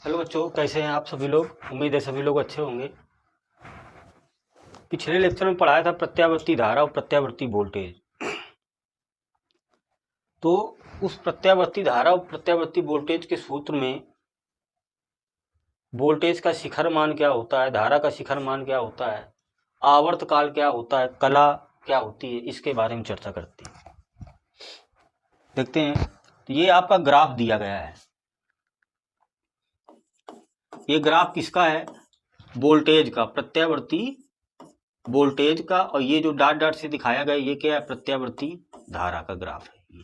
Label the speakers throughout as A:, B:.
A: Hello बच्चों, कैसे हैं आप सभी लोग। उम्मीद है सभी लोग अच्छे होंगे। पिछले लेक्चर में पढ़ाया था प्रत्यावर्ती धारा और प्रत्यावर्ती वोल्टेज। तो उस प्रत्यावर्ती धारा और प्रत्यावर्ती वोल्टेज के सूत्र में वोल्टेज का शिखर मान क्या होता है, धारा का शिखर मान क्या होता है, आवर्त काल क्या होता है, कला क्या होती है, इसके बारे में चर्चा करते हैं। देखते हैं। तो ये आपका ग्राफ दिया गया है। ये ग्राफ किसका है? वोल्टेज का, प्रत्यावर्ती वोल्टेज का। और ये जो डॉट डॉट से दिखाया गया ये क्या है? प्रत्यावर्ती धारा का ग्राफ है ये।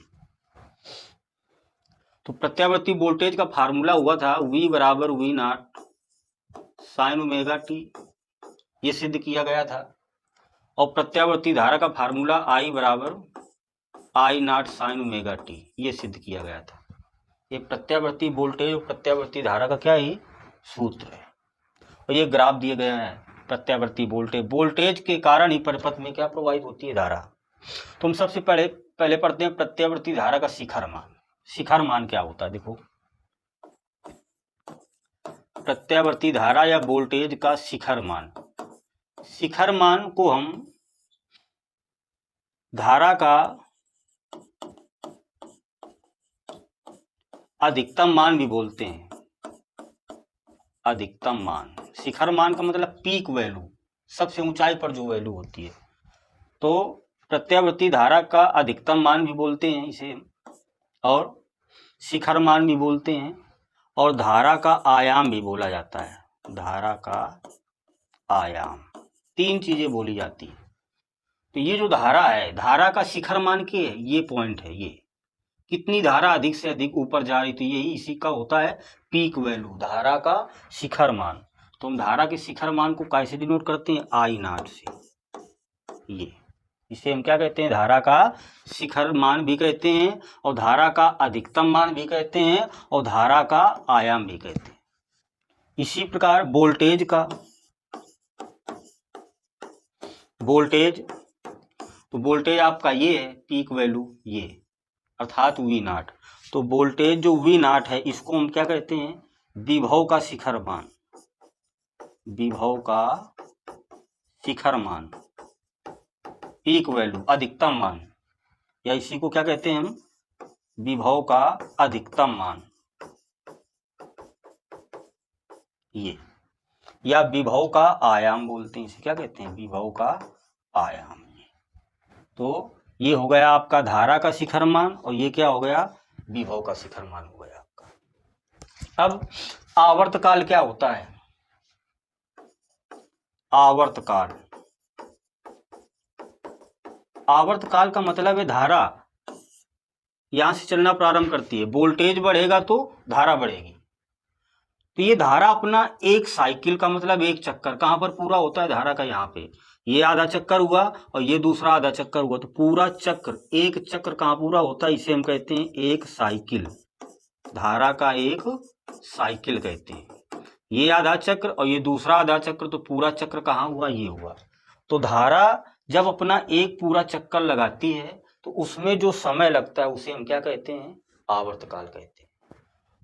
A: तो प्रत्यावर्ती वोल्टेज का फार्मूला हुआ था V बराबर V not sine omega T, ये सिद्ध किया गया था। और प्रत्यावर्ती धारा का फार्मूला I बराबर I not sine omega T, ये सिद्ध किया गया था। ये प्रत्यावर्ती वोल्टेज और प्रत्यावर्ती धारा का क्या है? सूत्र है। और ये ग्राफ दिया गया है प्रत्यावर्ती वोल्टेज। वोल्टेज के कारण ही परिपथ में क्या प्रवाहित होती है? धारा। तो हम सबसे पहले पढ़ते हैं प्रत्यावर्ती धारा का शिखर मान। शिखर मान क्या होता है? देखो, प्रत्यावर्ती धारा या वोल्टेज का शिखर मान। शिखर मान को हम धारा का अधिकतम मान भी बोलते हैं। अधिकतम मान, शिखर मान का मतलब पीक वैल्यू, सबसे ऊंचाई पर जो वैल्यू होती है। तो प्रत्यावर्ती धारा का अधिकतम मान भी बोलते हैं इसे, और शिखर मान भी बोलते हैं, और धारा का आयाम भी बोला जाता है। धारा का आयाम, तीन चीजें बोली जाती है। तो ये जो धारा है, धारा का शिखर मान के ये पॉइंट है। ये कितनी धारा अधिक से अधिक ऊपर जा रही, तो यही इसी का होता है पीक वैल्यू, धारा का शिखर मान। तो हम धारा के शिखर मान को कैसे डिनोट करते हैं? आई नॉट से। ये इसे हम क्या कहते हैं? धारा का शिखर मान भी कहते हैं, और धारा का अधिकतम मान भी कहते हैं, और धारा का आयाम भी कहते हैं। इसी प्रकार वोल्टेज का, वोल्टेज, तो वोल्टेज आपका ये है पीक वैल्यू, ये अर्थात V नॉट। तो वोल्टेज जो V नॉट है इसको हम क्या कहते हैं? विभव का शिखर मान। विभव का शिखर मान, पीक वैल्यू, अधिकतम मान, या इसी को क्या कहते हैं हम? विभव का अधिकतम मान, ये, या विभव का आयाम बोलते हैं। इसे क्या कहते हैं? विभव का आयाम। तो ये हो गया आपका धारा का शिखर मान, और ये क्या हो गया? विभव का शिखर मान हो गया आपका। अब आवर्तकाल क्या होता है? आवर्तकाल, आवर्तकाल का मतलब है धारा यहां से चलना प्रारंभ करती है। वोल्टेज बढ़ेगा तो धारा बढ़ेगी। तो ये धारा अपना एक साइकिल का मतलब एक चक्कर कहां पर पूरा होता है? धारा का यहाँ पे ये आधा चक्कर हुआ और ये दूसरा आधा चक्कर हुआ, तो पूरा चक्र, एक चक्र कहां पूरा होता है? इसे हम कहते हैं एक साइकिल। धारा का एक साइकिल कहते हैं। ये आधा चक्र और ये दूसरा आधा चक्र, तो पूरा चक्र कहां हुआ? ये हुआ। तो धारा जब अपना एक पूरा चक्कर लगाती है तो उसमें जो समय लगता है उसे हम क्या कहते हैं? आवर्तकाल कहते हैं।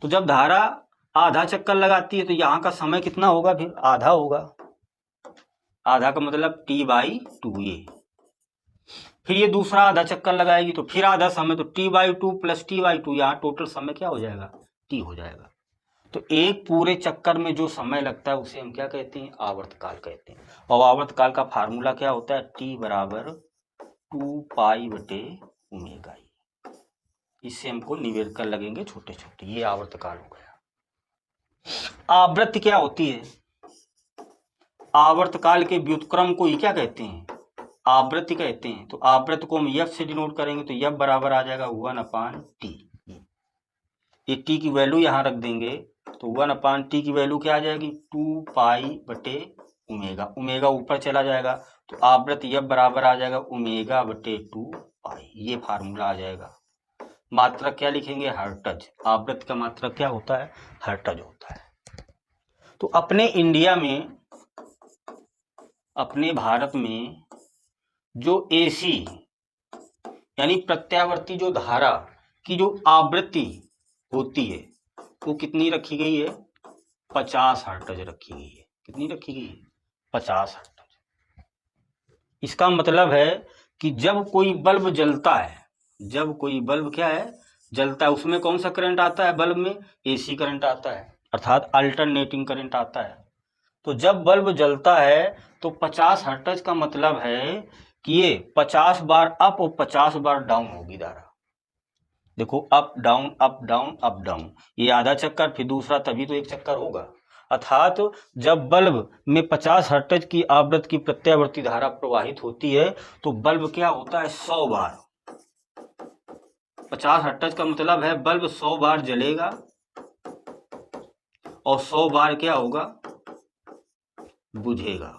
A: तो जब धारा आधा चक्कर लगाती है तो यहाँ का समय कितना होगा? फिर आधा होगा। आधा का मतलब T/2 ये। फिर ये दूसरा आधा चक्कर लगाएगी तो फिर आधा समय, तो T/2 प्लस T/2, यहाँ टोटल समय क्या हो जाएगा? T हो जाएगा। तो एक पूरे चक्कर में जो समय लगता है उसे हम क्या कहते हैं? आवर्तकाल कहते हैं। और आवर्तकाल का फार्मूला क्या होता है? T बराबर 2π/ओमेगा। इससे हमको निवेद कर लगेंगे छोटे छोटे। ये आवर्तकाल हो गया। आवृत्ति क्या होती है? आवर्तकाल के व्युत्क्रम को ही क्या कहते हैं? आवृत्ति कहते हैं। तो आवृत्ति को हम F से डिनोट करेंगे, तो F बराबर आ जाएगा 1/T। ये T की वैल्यू यहाँ रख देंगे, तो 1/T की वैल्यू क्या आ जाएगी? 2π/ओमेगा। ओमेगा ऊपर चला जाएगा, तो आवृत्ति F बराबर आ जाएगा ω/2π। ये फार्मूला आ जाएगा। मात्रक क्या लिखेंगे? हर्ट्ज। आवृत्ति का मात्रक क्या होता है? हर्ट्ज होता है। तो अपने इंडिया में, अपने भारत में जो AC यानी प्रत्यावर्ती जो धारा की जो आवृत्ति होती है वो कितनी रखी गई है? 50 हर्ट्ज रखी गई है। कितनी रखी गई है? 50 हर्ट्ज। इसका मतलब है कि जब कोई बल्ब जलता है, जब कोई बल्ब क्या है, जलता है, उसमें कौन सा करंट आता है? बल्ब में एसी करंट आता है, अर्थात अल्टरनेटिंग करंट आता है। तो जब बल्ब जलता है तो 50 हर्ट्ज का मतलब है कि ये 50 बार अप और 50 बार डाउन होगी धारा। देखो, up down up down up down, ये आधा चक्कर, फिर दूसरा, तभी तो एक चक्कर होगा। अर्थात जब बल्ब में 50 हर्ट्ज की आवृत्ति की प्रत्यावर्ती धारा प्रवाहित होती है तो बल्ब क्या होता है? 100 बार। 50 हर्ट्ज का मतलब है बल्ब 100 बार जलेगा और 100 बार क्या होगा? बुझेगा।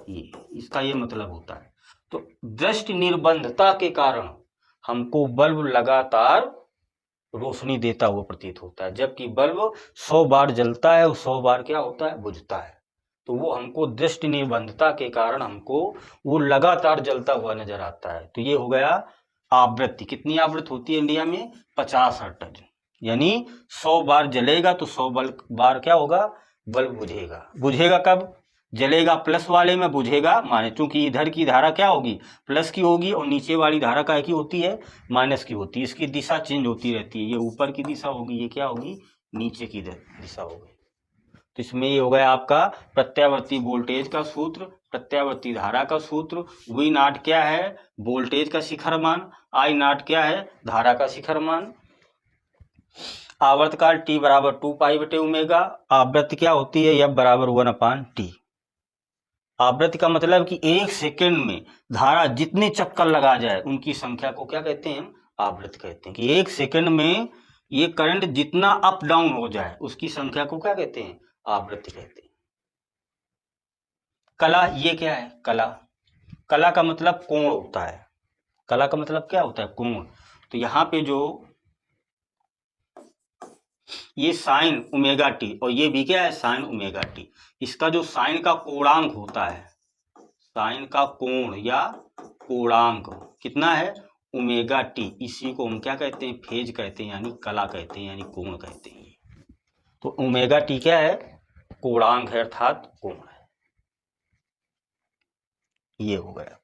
A: ये इसका ये मतलब होता है। तो दृष्टि निर्बंधता के कारण हमको बल्ब लगातार रोशनी देता हुआ प्रतीत होता है, जबकि बल्ब 100 बार जलता है और 100 बार क्या होता है? बुझता है। तो वो हमको दृष्टि निर्बंधता के कारण हमको वो लगातार जलता हुआ नजर आता है। तो ये हो गया आवृत्ति। कितनी आवृत्ति होती है इंडिया में? 50 हर्ट्ज। यानी 100 बार जलेगा तो 100 बार क्या होगा? बल्ब बुझेगा। बुझेगा कब? जलेगा प्लस वाले में, बुझेगा माने, चूंकि इधर की धारा क्या होगी? प्लस की होगी और नीचे वाली धारा क्या की होती है? माइनस की होती है। इसकी दिशा चेंज होती रहती है, ये ऊपर की दिशा होगी, ये क्या होगी? नीचे की दिशा होगी। तो इसमें ये हो गया आपका प्रत्यावर्ती वोल्टेज का सूत्र, प्रत्यावर्ती धारा का सूत्र। वी नॉट क्या है? वोल्टेज का शिखर मान। आई नॉट क्या है? धारा का शिखर मान। आवर्तकाल टी बराबर 2 पाई बटे ओमेगा। आवृत्ति क्या होती है? एफ बराबर 1/t। आवृत्ति का मतलब कि एक सेकंड में धारा जितने चक्कर लगा जाए उनकी संख्या को क्या कहते हैं? आवृत्ति कहते हैं। कि एक सेकंड में ये करंट जितना अप डाउन हो जाए उसकी संख्या को क्या कहते हैं? आवृत्ति कहते हैं। कला, ये क्या है? कला, कला का मतलब कोण होता है। कला का मतलब क्या होता है? कोण। तो यहाँ पे जो ये साइन ओमेगा टी और ये भी क्या है? Sine omega T. इसका जो साइन का कोणांक होता है, साइन का कोण या कोणांक कितना है? Omega T. इसी को हम क्या कहते हैं? फेज कहते हैं, यानी कला कहते हैं, यानी कोण कहते हैं। तो ओमेगा टी क्या है? कोणांक है, अर्थात कोण है। ये हो गया।